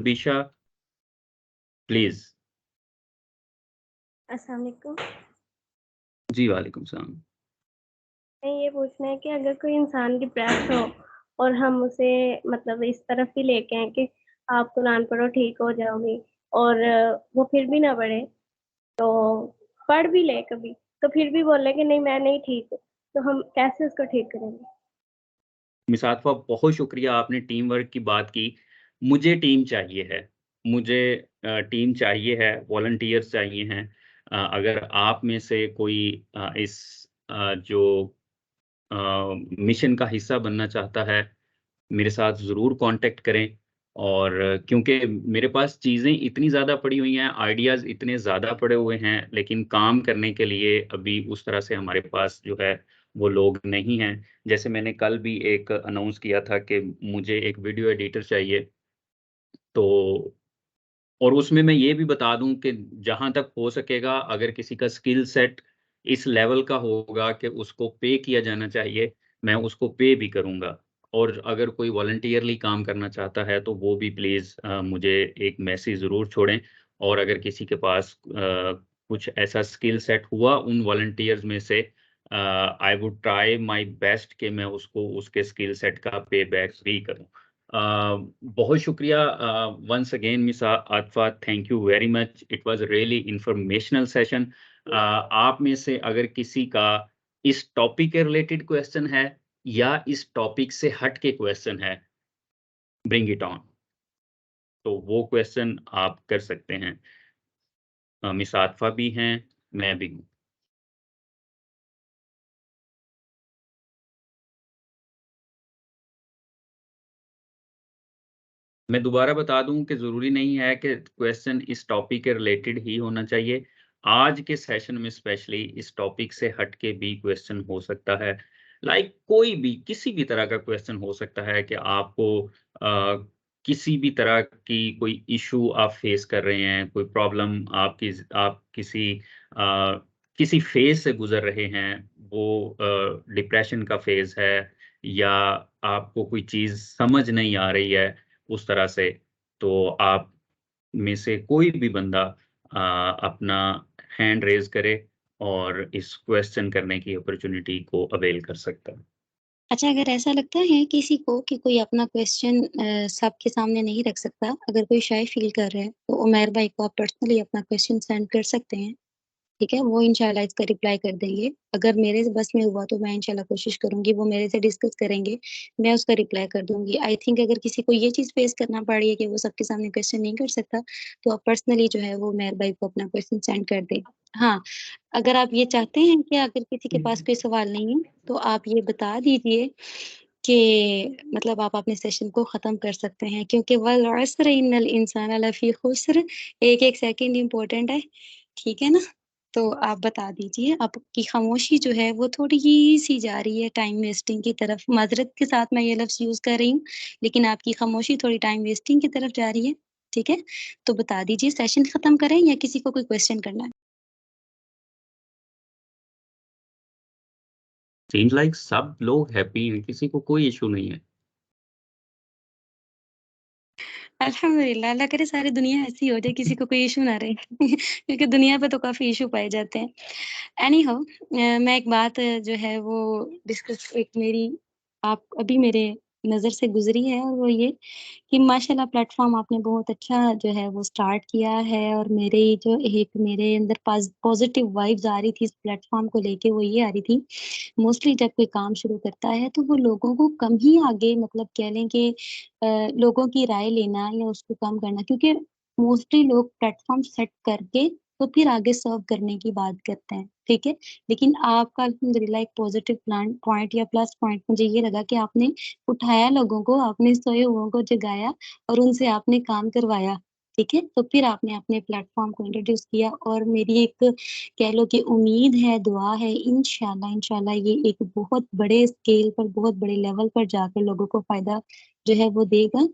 तुलबिशा, please. अस्सलाम वालेकुम। जी वालेकुम सलाम। मैं ये पूछना है कि अगर कोई इंसान डिप्रेस हो और हम उसे मतलब इस तरफ ही लेके आए कि आप कुरान पढ़ो ठीक हो जाओगे, और वो फिर भी ना पढ़े, तो पढ़ भी ले कभी, तो फिर भी बोले कि नहीं मैं नहीं ठीक हूँ, तो हम कैसे उसको ठीक करेंगे? मिसातफ़ा, बहुत शुक्रिया, आपने टीम वर्क की बात की। मुझे टीम चाहिए है। मुझे टीम चाहिए है, वॉलंटियर्स चाहिए हैं। अगर आप में से कोई इस जो मिशन का हिस्सा बनना चाहता है, मेरे साथ ज़रूर कॉन्टैक्ट करें। और क्योंकि मेरे पास चीज़ें इतनी ज़्यादा पड़ी हुई हैं, आइडियाज़ इतने ज़्यादा पड़े हुए हैं, लेकिन काम करने के लिए अभी उस तरह से हमारे पास जो है, वो लोग नहीं हैं। जैसे मैंने कल भी एक अनाउंस किया था कि मुझे एक वीडियो एडिटर चाहिए, तो और उसमें मैं ये भी बता दूँ कि जहाँ तक हो सकेगा, अगर किसी का स्किल सेट इस लेवल का होगा कि उसको पे किया जाना चाहिए, मैं उसको पे भी करूँगा। और अगर कोई वॉलंटियरली काम करना चाहता है, तो वो भी प्लीज़ मुझे एक मैसेज ज़रूर छोड़ें। और अगर किसी के पास कुछ ऐसा स्किल सेट हुआ उन वॉलंटियर्स में से, I would try my best कि मैं उसको उसके स्किल सेट का पे बैक भी करूँ। बहुत शुक्रिया once again miss Atifa, thank you very much, it was really informational session. आप में से अगर किसी का इस टॉपिक के रिलेटेड क्वेश्चन है या इस टॉपिक से हट के क्वेश्चन है, ब्रिंग इट ऑन, तो वो क्वेश्चन आप कर सकते हैं। मिस आतिफा भी हैं, मैं भी हूँ। मैं दोबारा बता दूँ कि ज़रूरी नहीं है कि क्वेश्चन इस टॉपिक के रिलेटेड ही होना चाहिए। आज के सेशन में स्पेशली इस टॉपिक से हट के भी क्वेश्चन हो सकता है। लाइक कोई भी, किसी भी तरह का क्वेश्चन हो सकता है कि आपको किसी भी तरह की कोई इश्यू आप फेस कर रहे हैं, कोई प्रॉब्लम आप किसी फ़ेज़ से गुज़र रहे हैं, वो डिप्रेशन का फ़ेज़ है या आपको कोई चीज़ समझ नहीं आ रही है उस तरह से, तो आप में से कोई भी बंदा अपना हैंड रेज़ करे और इस क्वेश्चन करने की अपॉर्च्युनिटी को अवेल कर सकता है। अच्छा, अगर ऐसा लगता है किसी को कि कोई अपना क्वेश्चन सबके सामने नहीं रख सकता, अगर कोई शाय फ़ील कर रहा है, तो उमैर भाई को आप पर्सनली अपना क्वेश्चन सेंड कर सकते हैं, ठीक है? वो इंशाल्लाह इसका रिप्लाई कर देंगे। अगर मेरे बस में हुआ तो मैं इंशाल्लाह कोशिश करूँगी, वो मेरे से डिस्कस करेंगे, मैं उसका रिप्लाई कर दूँगी। आई थिंक अगर किसी को ये चीज़ फ़ेस करना पड़ रही है कि वो सबके सामने क्वेश्चन नहीं कर सकता, तो आप पर्सनली जो है वो उमैर भाई को अपना क्वेश्चन सेंड कर दें। हाँ, अगर आप ये चाहते हैं कि अगर किसी के पास कोई सवाल नहीं है, तो आप ये बता दीजिए कि मतलब आप अपने सेशन को ख़त्म कर सकते हैं, क्योंकि वल अस्र इन्नल इंसाना लफ़ी खुस्र, एक-एक सेकंड इम्पोर्टेंट है, ठीक है ना? तो आप बता दीजिए, आपकी खामोशी जो है वो थोड़ी-सी जा रही है टाइम वेस्टिंग की तरफ। माज़रत के साथ मैं ये लफ़्ज़ यूज़ कर रही हूँ, लेकिन आपकी खामोशी थोड़ी टाइम वेस्टिंग की तरफ जा रही है, ठीक है? तो बता दीजिए सेशन ख़त्म करें या किसी को कोई क्वेश्चन करना है? सीम्स लाइक सब लोग हैप्पी हैं, किसी को कोई इश्यू नहीं है। अल्हम्दुलिल्लाह, अल्लाह करे सारी दुनिया ऐसी हो जाए, किसी को कोई इश्यू ना रहे क्योंकि दुनिया पे तो काफ़ी इश्यू पाए जाते हैं। एनी हाउ मैं एक बात जो है वो डिस्कस एक मेरी आप अभी मेरे नज़र से गुज़री है, और वो ये कि माशाल्लाह प्लेटफ़ॉर्म आपने बहुत अच्छा जो है वो स्टार्ट किया है, और मेरे जो एक मेरे अंदर पॉज़िटिव वाइब्स आ रही थी इस प्लेटफ़ॉर्म को लेके, वो ये आ रही थी, मोस्टली जब कोई काम शुरू करता है तो वो लोगों को कम ही आगे मतलब कह लें कि लोगों की राय लेना या उसको कम करना, क्योंकि मोस्टली लोग प्लेटफ़ॉर्म सेट करके तो फिर आगे सर्व करने की बात करते हैं, ठीक है? लेकिन आपका अल्हम्दुलिल्लाह एक पॉज़िटिव प्लान पॉइंट या प्लस पॉइंट मुझे ये लगा कि आपने उठाया लोगों को, आपने सोए हुओं को जगाया और उनसे आपने काम करवाया, ठीक है? तो फिर आपने अपने प्लेटफ़ॉर्म को इंट्रोड्यूस किया, और मेरी एक कह लो कि उम्मीद है, दुआ है, इंशाल्लाह इंशाल्लाह ये एक बहुत बड़े स्केल पर, बहुत बड़े लेवल पर जाकर लोगों को फ़ायदा जो है वो देगा।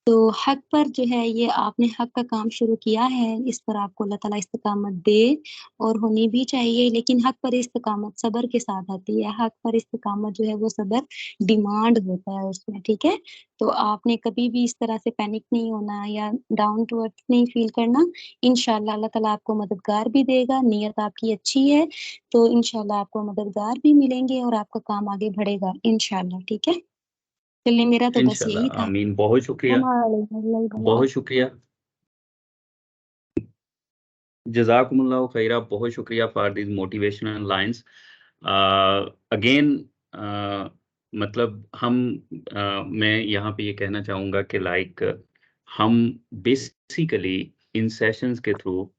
तो हक पर जो है ये आपने हक का काम शुरू किया है, इस पर आपको अल्लाह ताला इस्तिकामत दे और होनी भी चाहिए, लेकिन हक पर इस्तिकामत सब्र के साथ आती है। हक पर इस्तिकामत जो है वो सब्र डिमांड होता है उसमें, ठीक है? तो आपने कभी भी इस तरह से पैनिक नहीं होना या डाउन टू अर्थ नहीं फ़ील करना। इंशाअल्लाह अल्लाह ताला आपको मददगार भी देगा, नीयत आपकी अच्छी है, तो इंशाअल्लाह आपको मददगार भी मिलेंगे और आपका काम आगे बढ़ेगा इंशाअल्लाह, ठीक है? चलिए मेरा तो बस इंशाल्लाह, यही था। आमीन। बहुत शुक्रिया, बहुत शुक्रिया। जज़ाकुमुल्लाहु खैरा, बहुत शुक्रिया for these motivational lines. Again मतलब मैं यहाँ पे ये कहना चाहूँगा कि लाइक हम बेसिकली इन सेशंस के थ्रू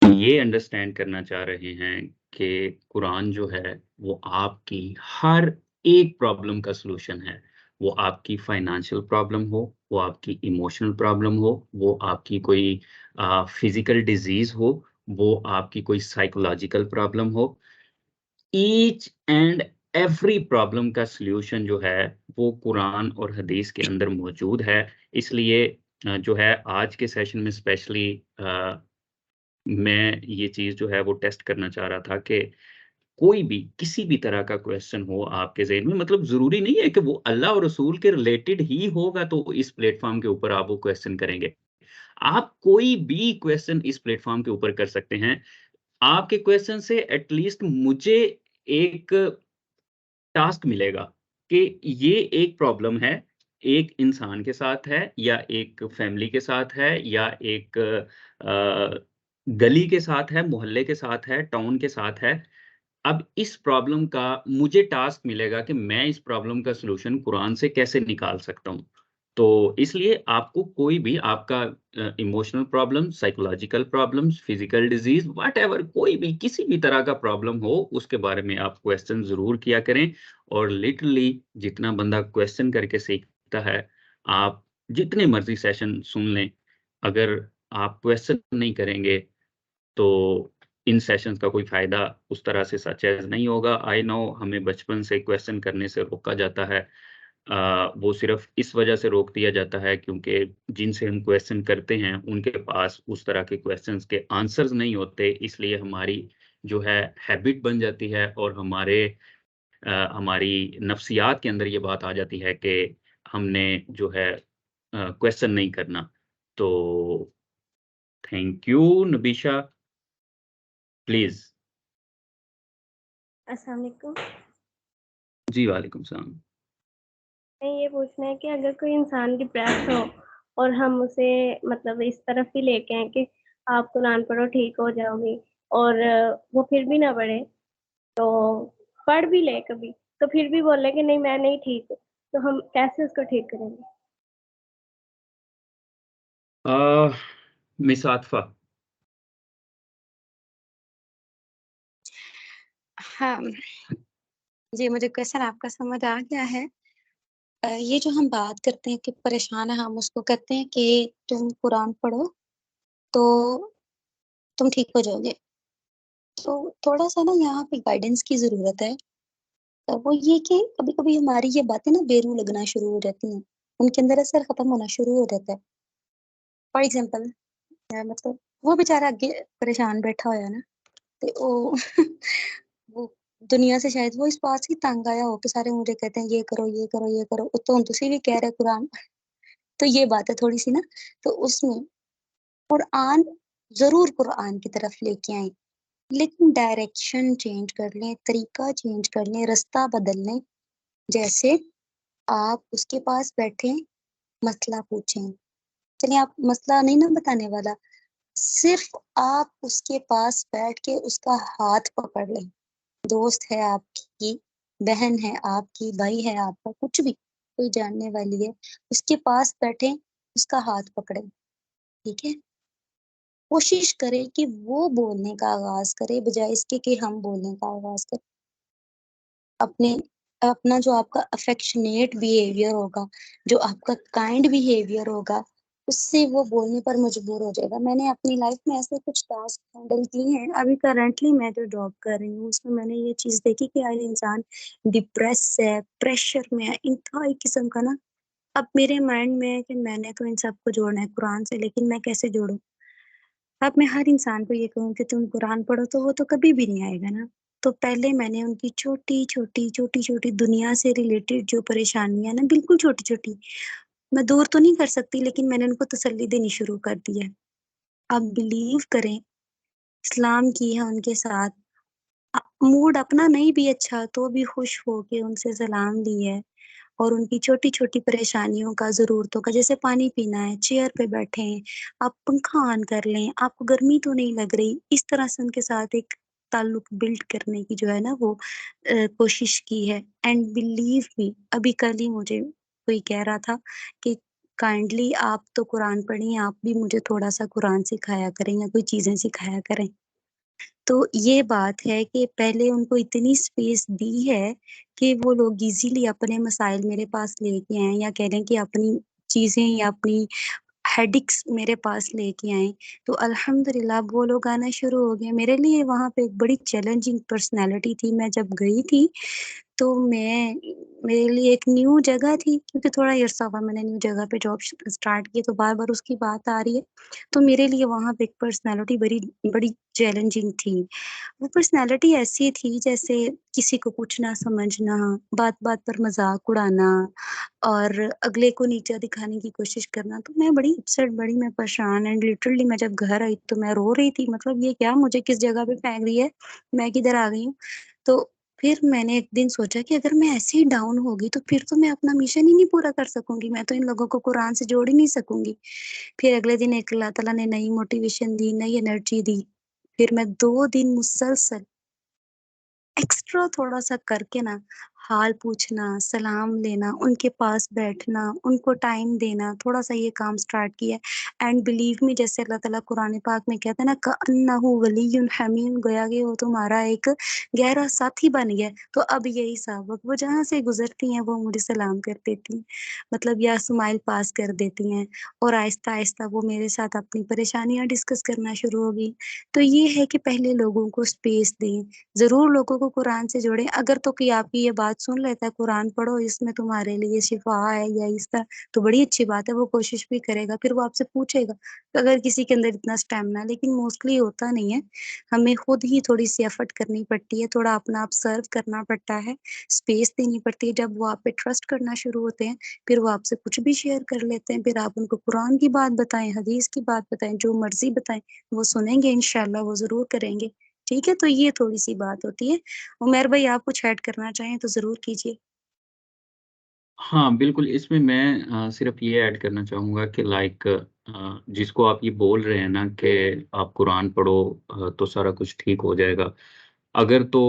ये अंडरस्टैंड करना चाह रहे हैं कि कुरान जो है वो आपकी हर एक प्रॉब्लम का सॉल्यूशन है। वो आपकी फाइनेंशियल प्रॉब्लम हो, वो आपकी इमोशनल प्रॉब्लम हो, वो आपकी कोई फिजिकल डिजीज हो, वो आपकी कोई साइकोलॉजिकल प्रॉब्लम हो, ईच एंड एवरी प्रॉब्लम का सॉल्यूशन जो है वो कुरान और हदीस के अंदर मौजूद है। इसलिए जो है आज के सेशन में स्पेशली मैं ये चीज़ जो है वो टेस्ट करना चाह रहा था कि कोई भी किसी भी तरह का क्वेश्चन हो आपके ज़हन में, मतलब ज़रूरी नहीं है कि वो अल्लाह और रसूल के रिलेटेड ही होगा तो इस प्लेटफ़ॉर्म के ऊपर आप वो क्वेश्चन करेंगे। आप कोई भी क्वेश्चन इस प्लेटफ़ॉर्म के ऊपर कर सकते हैं। आपके क्वेश्चन से एट लीस्ट मुझे एक टास्क मिलेगा कि ये एक प्रॉब्लम है, एक इंसान के साथ है या एक फैमिली के साथ है या एक गली के साथ है, मोहल्ले के साथ है, टाउन के साथ है। अब इस प्रॉब्लम का मुझे टास्क मिलेगा कि मैं इस प्रॉब्लम का सॉल्यूशन कुरान से कैसे निकाल सकता हूँ। तो इसलिए आपको कोई भी आपका emotional problem, psychological problems, physical disease, whatever कोई भी किसी भी तरह का प्रॉब्लम हो, उसके बारे में आप क्वेश्चन ज़रूर किया करें और लिटरली जितना बंदा क्वेश्चन करके सीखता है, आप जितने मर्ज़ी सेशन सुन लें, अगर आप क्वेश्चन नहीं करेंगे तो इन सेशंस का कोई फ़ायदा उस तरह से सच एज़ नहीं होगा। आई नो हमें बचपन से क्वेश्चन करने से रोका जाता है। वो सिर्फ़ इस वजह से रोक दिया जाता है क्योंकि जिनसे हम क्वेश्चन करते हैं, उनके पास उस तरह के क्वेश्चन्स के आंसर्स नहीं होते, इसलिए हमारी जो है हैबिट बन जाती है और हमारी नफ्सियात के अंदर ये बात आ जाती है कि हमने जो है क्वेश्चन नहीं करना। तो थैंक यू नबीशा, प्लीज़। अस्सलाम वालेकुम। जी, वालेकुम सलाम। मैं ये पूछना है कि अगर कोई इंसान डिप्रेस हो और हम उसे मतलब इस तरफ ही लेके आएँ कि आप कुरान पढ़ो ठीक हो जाओगी और वो फिर भी ना पढ़े, तो पढ़ भी ले कभी, तो फिर भी बोले कि नहीं मैं नहीं ठीक हूँ, तो हम कैसे उसको ठीक करेंगे? मिस आतिफ़ा। हाँ, जी मुझे क्वेश्चन आपका समझ आ गया है। ये जो हम बात करते हैं कि परेशान हैं हम उसको कहते हैं कि तुम कुरान पढ़ो, तो तुम ठीक हो जाओगे। तो थोड़ा-सा ना यहाँ पे गाइडेंस की ज़रूरत है। वो ये कि कभी-कभी हमारी ये बातें ना बेरुह लगना शुरू हो जाती हैं। उनके अंदर असर खत्म होना शुरू हो जाता है। फॉर एग्ज़ाम्पल मतलब वो बेचारा आगे परेशान बैठा होया ना ते ओ वो दुनिया से शायद वो इस बात से तंग आया हो कि सारे मुझे कहते हैं ये करो, ये करो, ये करो। उत्तों हुण तुसीं भी कह रहे कुरान तो ये बात है थोड़ी-सी ना तो उसमें कुरान ज़रूर कुरान की तरफ लेके आएँ, लेकिन डायरेक्शन चेंज कर लें, तरीका चेंज कर लें, रास्ता बदल लें। जैसे आप उसके पास बैठे मसला पूछें। चलिए आप मसला नहीं ना बताने वाला, सिर्फ़ आप उसके पास बैठ के उसका हाथ पकड़ लें। दोस्त है आपकी, बहन है आपकी, भाई है आपका, कुछ भी, कोई जानने वाली है, उसके पास बैठें, उसका हाथ पकड़ें, ठीक है? कोशिश करें कि वो बोलने का आगाज़ करे बजाए इसके कि हम बोलने का आगाज़ करें। अपने अपना जो आपका अफ़ेक्शनेट बिहेवियर होगा, जो आपका काइंड बिहेवियर होगा, उससे वो बोलने पर मजबूर हो जाएगा। मैंने अपनी लाइफ़ में ऐसे कुछ टास्क हैंडल किए हैं। अभी करंटली मैं जो जॉब कर रही हूँ, उसमें मैंने ये चीज़ देखी कि हर इंसान डिप्रेस है, प्रेशर में है, इंतहाई किस्म का ना अब मेरे माइंड में है कि मैंने तो इन सबको जोड़ना है कुरान से, लेकिन मैं कैसे जोड़ूँ? अब मैं हर इंसान को ये कहूँ कि तुम कुरान पढ़ो तो वो तो कभी भी नहीं आएगा ना। तो पहले मैंने उनकी छोटी-छोटी दुनिया से रिलेटेड जो परेशानियाँ ना बिल्कुल छोटी-छोटी, मैं दूर तो नहीं कर सकती लेकिन मैंने उनको तसल्ली देनी शुरू कर दी है। आप बिलीव करें, इस्लाम की है उनके साथ, मूड अपना नहीं भी अच्छा तो भी खुश होके उनसे सलाम लिए और उनकी छोटी-छोटी परेशानियों का, ज़रूरतों का, जैसे पानी पीना है, चेयर पे बैठे हैं, आप पंखा ऑन कर लें, आपको गर्मी तो नहीं लग रही, इस तरह से उनके साथ एक ताल्लुक बिल्ड करने की जो है ना वो कोशिश की है। एंड बिलीव मी, अभी कल ही मुझे कोई कह रहा था कि काइंडली आप तो कुरान पढ़िए, आप भी मुझे थोड़ा-सा कुरान सिखाया करें या कोई चीज़ें सिखाया करें। तो ये बात है कि पहले उनको इतनी स्पेस दी है कि वो लोग इज़िली अपने मसाइल मेरे पास लेके आएँ या कह लें कि अपनी चीज़ें या अपनी हेडेक्स मेरे पास लेके आएँ। तो अल्हम्दुलिल्लाह वो लोग आना शुरू हो गए। मेरे लिए वहाँ पे एक बड़ी चैलेंजिंग पर्सनैलिटी थी। मैं जब गई थी तो मेरे लिए एक न्यू जगह थी क्योंकि थोड़ा ही अरसा हुआ मैंने न्यू जगह पे जॉब स्टार्ट की तो बार-बार उसकी बात आ रही है। तो मेरे लिए वहाँ पे एक पर्सनैलिटी बड़ी बड़ी चैलेंजिंग थी। वो पर्सनैलिटी ऐसी थी जैसे किसी को कुछ ना समझना, बात-बात पर मज़ाक उड़ाना और अगले को नीचा दिखाने की कोशिश करना। तो मैं बड़ी अपसेट, बड़ी मैं परेशान एंड लिटरली मैं जब घर आई तो मैं रो रही थी मतलब ये क्या मुझे किस जगह पे फेंक दिया है, मैं किधर आ गई हूँ। तो फिर मैंने एक दिन सोचा कि अगर मैं ऐसे ही डाउन हो गई तो फिर तो मैं अपना मिशन ही नहीं पूरा कर सकूँगी, मैं तो इन लोगों को कुरान से जोड़ ही नहीं सकूँगी। फिर अगले दिन एक अल्लाह ताला ने नई मोटिवेशन दी, नई एनर्जी दी। फिर मैं 2 दिन मुसलसल एक्स्ट्रा थोड़ा-सा करके ना हाल पूछना, सलाम लेना, उनके पास बैठना, उनको टाइम देना, थोड़ा-सा ये काम स्टार्ट किया एंड बिलीव मी जैसे अल्लाह ताला कुरान पाक में कहता है ना कअन्नहु वलियुन हमीम गोया कि वो तुम्हारा एक गहरा साथी बन गया। तो अब यही साहब वो जहाँ से गुज़रती हैं वो मुझे सलाम कर देती हैं, मतलब या स्माइल पास कर देती हैं और आहिस्ता-आहिस्ता वो मेरे साथ अपनी परेशानियाँ डिस्कस करना शुरू हो गई। तो ये है कि पहले लोगों को स्पेस दें, ज़रूर लोगों को कुरान से जोड़ें, अगर तो कोई आपकी ये बात सुन लेता है कुरान पढ़ो इसमें तुम्हारे लिए शिफ़ा है या इस तरह, तो बड़ी अच्छी बात है, वो कोशिश भी करेगा, फिर वो आपसे पूछेगा, अगर किसी के अंदर इतना स्टैमिना लेकिन मोस्टली होता नहीं है, हमें खुद ही थोड़ी-सी एफ़र्ट करनी पड़ती है, थोड़ा अपना आप सर्व करना पड़ता है, स्पेस देनी पड़ती है, जब वो आप पे ट्रस्ट करना शुरू होते हैं, फिर वो आपसे कुछ भी शेयर कर लेते हैं, फिर आप उनको कुरान की बात बताएँ, हदीस की बात बताएँ, जो मर्ज़ी बताएँ, वो सुनेंगे इंशाअल्लाह, वो ज़रूर करेंगे। ठीक है? तो ये थोड़ी-सी बात होती है। उमर भाई आप कुछ ऐड करना चाहें तो ज़रूर कीजिए। हाँ, बिल्कुल, इसमें मैं सिर्फ़ ये ऐड करना चाहूँगा कि जिसको आप ये बोल रहे हैं ना कि आप कुरान पढ़ो तो सारा कुछ ठीक हो जाएगा। अगर तो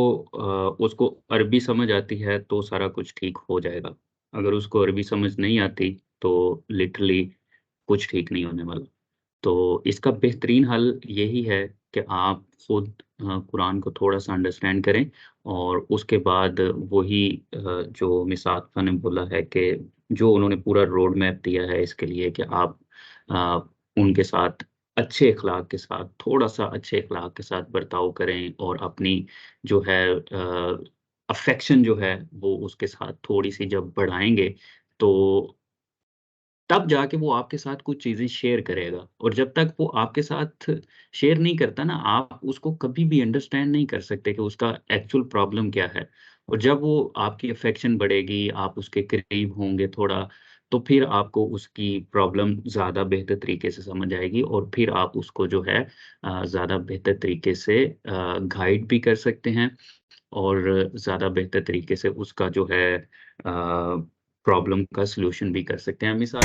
उसको अरबी समझ आती है तो सारा कुछ ठीक हो जाएगा। अगर उसको अरबी समझ नहीं आती तो लिटरली कुछ ठीक नहीं होने वाला। तो इसका बेहतरीन हल यही है कि आप खुद कुरान को थोड़ा-सा अंडरस्टैंड करें और उसके बाद वही जो मिस आतिफ़ा ने बोला है कि जो उन्होंने पूरा रोड मैप दिया है इसके लिए कि आप अ, उनके साथ अच्छे अखलाक के साथ, थोड़ा-सा अच्छे अखलाक के साथ बर्ताव करें और अपनी जो है अफ़ेक्शन जो है वो उसके साथ थोड़ी-सी जब बढ़ाएँगे, तो तब जाके वो आपके साथ कुछ चीज़ें शेयर करेगा और जब तक वो आपके साथ शेयर नहीं करता ना, आप उसको कभी भी अंडरस्टैंड नहीं कर सकते कि उसका एक्चुअल प्रॉब्लम क्या है। और जब वो आपकी अफ़ेक्शन बढ़ेगी, आप उसके करीब होंगे थोड़ा, तो फिर आपको उसकी प्रॉब्लम ज़्यादा बेहतर तरीके से समझ आएगी और फिर आप उसको जो है ज़्यादा बेहतर तरीके से गाइड भी कर सकते हैं और ज़्यादा बेहतर तरीके से उसका जो है प्रॉब्लम का सॉल्यूशन भी कर सकते हैं। मिसाल